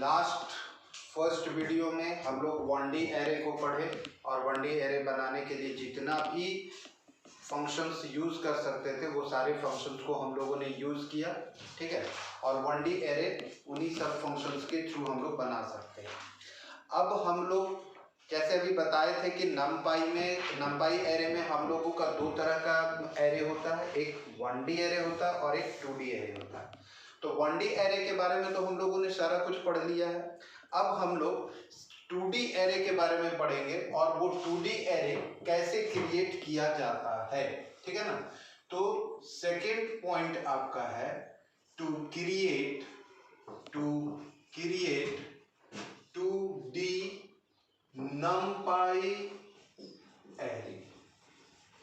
Last first video में हम लोग 1D एरे को पढ़े और 1D एरे बनाने के लिए जितना भी फंक्शंस यूज़ कर सकते थे वो सारे फंक्शंस को हम लोगों ने यूज़ किया, ठीक है। और 1D एरे उन्हीं सब फंक्शंस के थ्रू हम लोग बना सकते हैं। अब हम लोग जैसे अभी बताए थे कि नमपाई एरे में हम लोगों का दो तरह का एरे होता है, एक 1D एरे होता है और एक 2D एरे होता है। तो 1D एरे के बारे में तो हम लोगों ने सारा कुछ पढ़ लिया है। अब हम लोग 2D एरे के बारे में पढ़ेंगे और वो 2D एरे कैसे क्रिएट किया जाता है, ठीक है ना। तो सेकेंड पॉइंट आपका है to create 2D numpy array,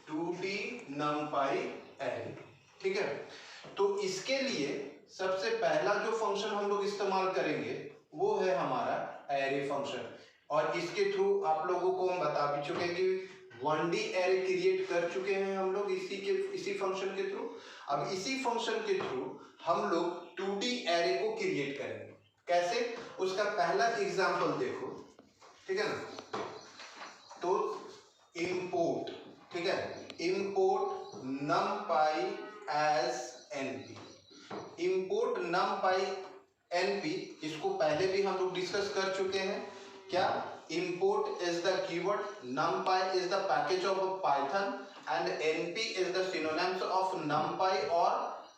2D numpy array, ठीक है। तो इसके लिए सबसे पहला जो फंक्शन हम लोग इस्तेमाल करेंगे वो है हमारा एरे फंक्शन, और इसके थ्रू आप लोगों को हम बता भी चुके हैं कि 1D एरे क्रिएट कर चुके हैं हम लोग इसी फंक्शन के थ्रू। अब इसी फंक्शन के थ्रू हम लोग 2D एरे को क्रिएट करेंगे। कैसे, उसका पहला एग्जांपल देखो, ठीक है ना। तो इंपोर्ट, ठीक है, import numpy as np, import numpy np, इसको पहले भी हम लोग डिस्कस कर चुके हैं। क्या, import is the keyword, numpy is the package of Python and np is the synonyms of numpy or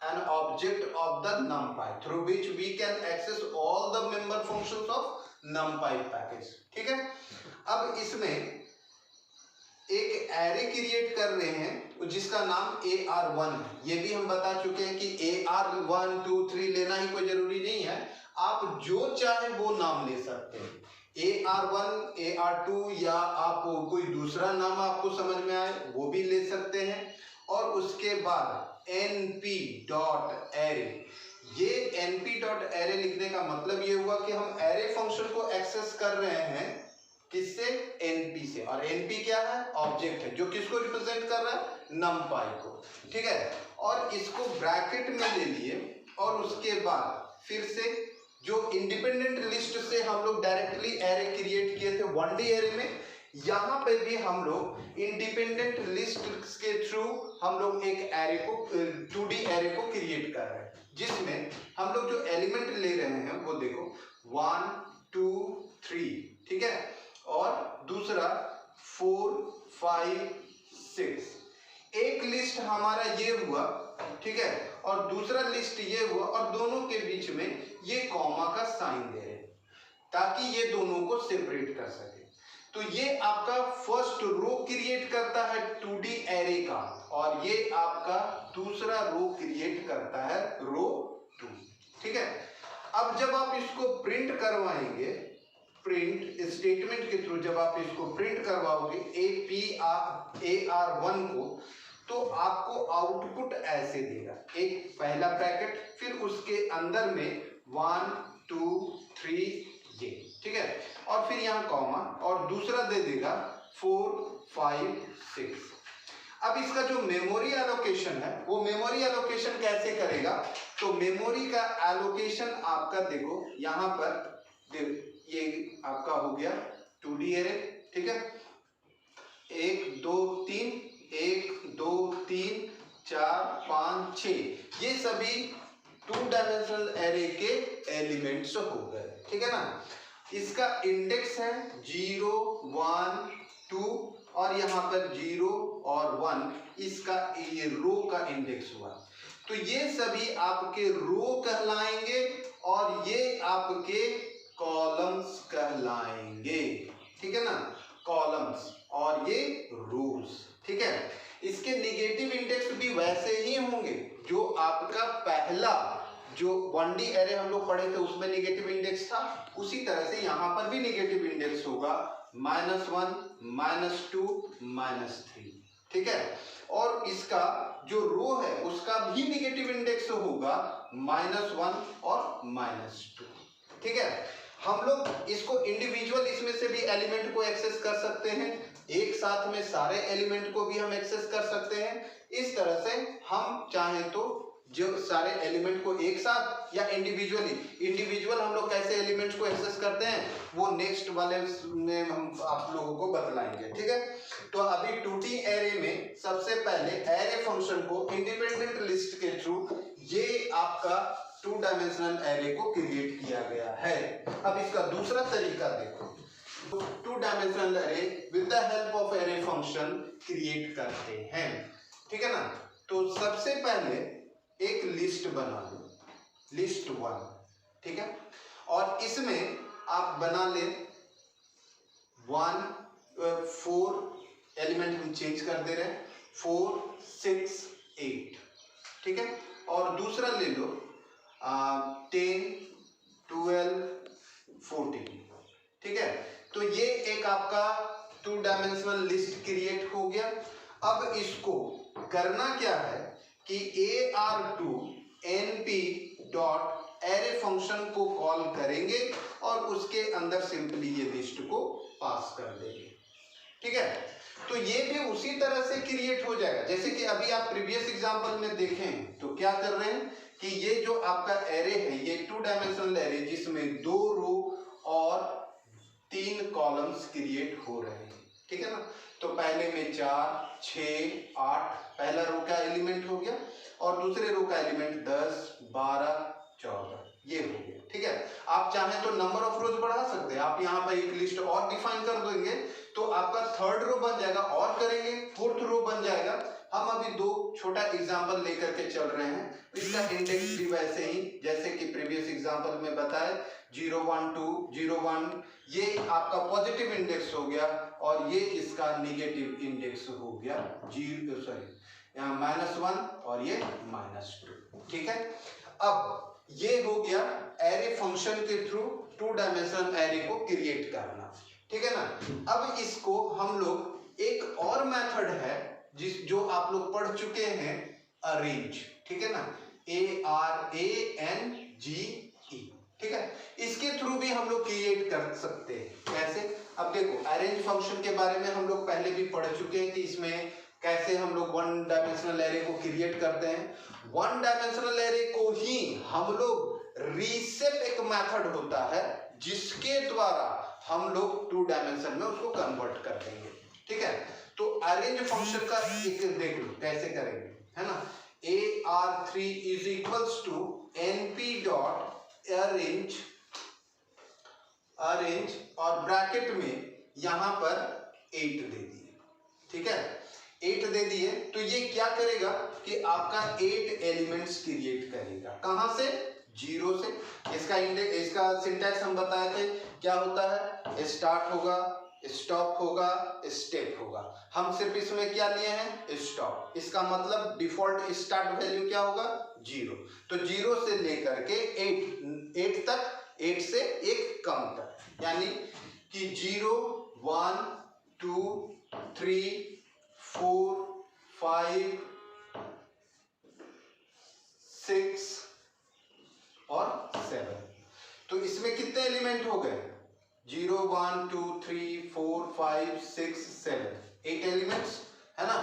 an object of the numpy through which we can access all the member functions of numpy package, ठीक है। अब इसमें एक array create कर रहे हैं जिसका नाम AR1 है। ये भी हम बता चुके हैं कि AR1 2 3 लेना ही कोई जरूरी नहीं है, आप जो चाहे वो नाम ले सकते हैं, AR1 AR2, या आप कोई दूसरा नाम आपको समझ में आए वो भी ले सकते हैं। और उसके बाद np.array, ये np.array लिखने का मतलब ये हुआ कि हम एरे फंक्शन को एक्सेस कर रहे हैं किससे, np से। और np क्या है, ऑब्जेक्ट है जो किसको रिप्रेजेंट कर रहा है, numpy को, ठीक है। और इसको ब्रैकेट में ले लिए और उसके बाद फिर से जो इंडिपेंडेंट लिस्ट से हम लोग डायरेक्टली एरे क्रिएट किए थे 1D एरे में, यहाँ पे भी हम लोग इंडिपेंडेंट लिस्ट के थ्रू हम लोग एक एरे को 2D एरे को क्रिएट कर रहे हैं, जिसमें हम लोग जो एलिमेंट ले रहे हैं वो देखो 1 2 3, ठीक है, और दूसरा 4 5 6। एक लिस्ट हमारा ये हुआ, ठीक है, और दूसरा लिस्ट ये हुआ, और दोनों के बीच में ये कॉमा का साइन दे रहे हैं ताकि ये दोनों को सेपरेट कर सके। तो ये आपका फर्स्ट रो क्रिएट करता है 2D एरे का, और ये आपका दूसरा रो क्रिएट करता है रो 2, ठीक है। अब जब आप इसको प्रिंट करवाएंगे, प्रिंट स्टेटमेंट के थ्रू जब आप इसको प्रिंट करवाओगे AR1 को, तो आपको आउटपुट ऐसे देगा, एक पहला ब्रैकेट, फिर उसके अंदर में 1 2 3 ये, ठीक है, और फिर यहाँ कॉमा, और दूसरा दे देगा 4 5 6। अब इसका जो मेमोरी एलोकेशन है वो मेमोरी एलोकेशन कैसे करेगा, तो मेमोरी का एलोकेशन आपका देखो यहाँ पर, ये आपका हो गया 2D एरे, ठीक है, 1 2 3 1 2 3 4 5 6, ये सभी 2 डायमेंशनल एरे के एलिमेंट्स हो गए, ठीक है ना। इसका इंडेक्स है 0 1 2, और यहाँ पर 0 और 1 इसका ये रो का इंडेक्स हुआ। तो ये सभी आपके रो कहलाएंगे और ये आपके कॉलम्स कहलाएंगे, ठीक है ना, कॉलम्स, और ये रोज, ठीक है। इसके नेगेटिव इंडेक्स भी वैसे ही होंगे जो आपका पहला जो 1D एरे हम लोग पढ़े थे उसमें नेगेटिव इंडेक्स था, उसी तरह से यहाँ पर भी नेगेटिव इंडेक्स होगा -1 -2 -3, ठीक है। और इसका जो रो है उसका भी नेगेटिव इंडेक्स होगा -1 और -2, ठीक है। हम लोग इसको इंडिविजुअल इसमें से भी एलिमेंट को एक्सेस कर सकते हैं, एक साथ में सारे एलिमेंट को भी हम एक्सेस कर सकते हैं। इस तरह से हम चाहें तो जो सारे एलिमेंट को एक साथ या इंडिविजुअल हम लोग कैसे एलिमेंट एलिमेंट्स को एक्सेस करते हैं वो नेक्स्ट वाले में हम आप लोगों को बतलाएंगे, ठीक है। तो अभी 2D एरे में सबसे पहले एरे फंक्शन को इंडिपेंडेंट लिस्ट के थ्रू ये आपका 2 डायमेंशनल एरे को क्रिएट किया गया है। अब इसका दूसरा तरीका देखो, 2 dimensional array with the help of array function create करते हैं, ठीक है ना। तो सबसे पहले एक लिस्ट बना लो, लिस्ट 1, ठीक है। और इसमें आप बना ले 4 एलिमेंट हम चेंज कर दे रहे हैं, 4, 6, 8, ठीक है। और दूसरा ले लो 10, 12, 14, ठीक है। तो ये एक आपका 2 डायमेंशनल लिस्ट क्रिएट हो गया। अब इसको करना क्या है कि AR2 NP dot array function को कॉल करेंगे और उसके अंदर सिंपली ये लिस्ट को पास कर देंगे, ठीक है। तो ये भी उसी तरह से क्रिएट हो जाएगा जैसे कि अभी आप प्रीवियस एग्जांपल में देखें। तो क्या कर रहे हैं कि ये जो आपका एरे है ये 2 डायमेंशनल एरे जिसमें 2 रो और 3 कॉलम्स क्रिएट हो रहे हैं, ठीक है ना। तो पहले में 4, 6, 8 पहला रो का एलिमेंट हो गया और दूसरे रो का एलिमेंट 10, 12, 14 ये हो गया, ठीक है। आप चाहें तो नंबर ऑफ रोज बढ़ा सकते हैं, आप यहाँ पर एक लिस्ट और डिफाइन कर देंगे तो आपका 3rd रो बन जाएगा, और करेंगे 4th रो बन जाएगा। हम अभी 2 छोटा एग्जांपल लेकर के चल रहे हैं। इसका इंडेक्स भी वैसे ही जैसे कि प्रीवियस एग्जांपल में बताया 0, 1, 2, 0, 1 ये आपका पॉजिटिव इंडेक्स हो गया और ये इसका निगेटिव इंडेक्स हो गया यहाँ -1 और ये -2, ठीक है। अब ये हो गया एरे फंक्शन के थ्रू 2 डायमेंशनल एरे को क्रिएट करना, ठीक है ना। अब इसको हम लोग एक और मेथड है जो आप लोग पढ़ चुके हैं, अरेंज, ठीक है ना, ARANGE, ठीक है। इसके थ्रू भी हम लोग क्रिएट कर सकते हैं। कैसे? अब देखो अरेंज फंक्शन के बारे में हम लोग पहले भी पढ़ चुके हैं कि इसमें कैसे हम लोग 1 डायमेंशनल एरे को क्रिएट करते हैं। 1 डायमेंशनल एरे को ही हम लोग रीसेप एक मेथड होता है जिसके द्वारा हम लोग 2 डायमेंशन में उसको कन्वर्ट कर देंगे, ठीक है। तो अरेंज फंक्शन का एक देख लो कैसे करेंगे, है ना। AR3 is equals to NP dot arrange और ब्रैकेट में यहां पर 8 दे दिए, ठीक है। 8 दे दिए तो ये क्या करेगा कि आपका 8 एलिमेंट्स क्रिएट करेगा। कहां से? 0 से। इसका सिंटैक्स हम बताए थे, क्या होता है, स्टार्ट होगा, स्टॉप होगा, स्टेप होगा। हम सिर्फ इसमें क्या लिए हैं, स्टॉप। इसका मतलब डिफॉल्ट स्टार्ट वैल्यू क्या होगा, 0। तो 0 से लेकर के 8 तक, 8 से एक कम तक, यानी कि 0, 1, 2, 3, 4, 5, 6 और 7। तो इसमें कितने एलिमेंट हो गए, 0, 1, 2, 3, 4, 5, 6, 7, 8 एलिमेंट्स, है ना।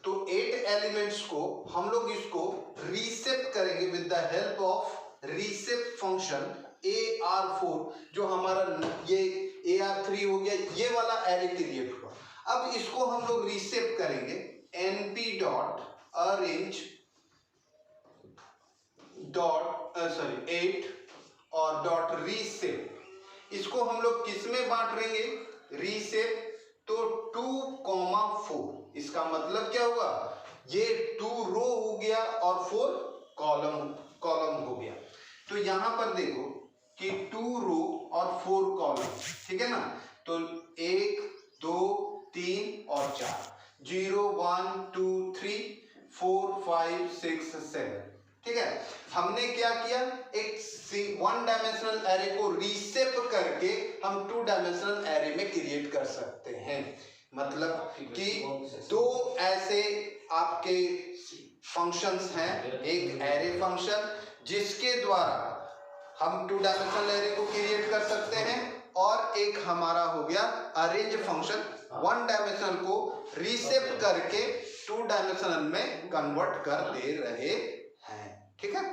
तो 8 एलिमेंट्स को हम लोग इसको रीसेप करेंगे with the help of रीसेप function AR4, जो हमारा ये AR3 हो गया, ये वाला एरे क्रिएट हुआ। अब इसको हम लोग रीसेप करेंगे NP डॉट अरेंज डॉट 8 और डॉट रीसेप। इसको हम लोग किस में बांट देंगे, रीसेप। तो 2,4, इसका मतलब क्या हुआ, ये 2 रो हो गया और 4 कॉलम हो गया। तो यहां पर देखो कि 2 रो और 4 कॉलम, ठीक है ना। तो 1, 2, 3 और 4, 0, 1, 2, 3, 4, 5, 6, 7, ठीक है। हमने क्या किया, एक 1 डायमेंशनल एरे को रीसेप करके हम 2 डायमेंशनल एरे में क्रिएट कर सकते हैं। मतलब कि 2 ऐसे आपके फंक्शंस हैं, एक एरे फंक्शन जिसके द्वारा हम 2 डायमेंशनल एरे को क्रिएट कर सकते हैं, और एक हमारा हो गया अरेंज फंक्शन 1 डायमेंशनल को रीसेप करके 2 डायमेंशनल में कन्वर्ट कर दे रहे हैं, ठीक है।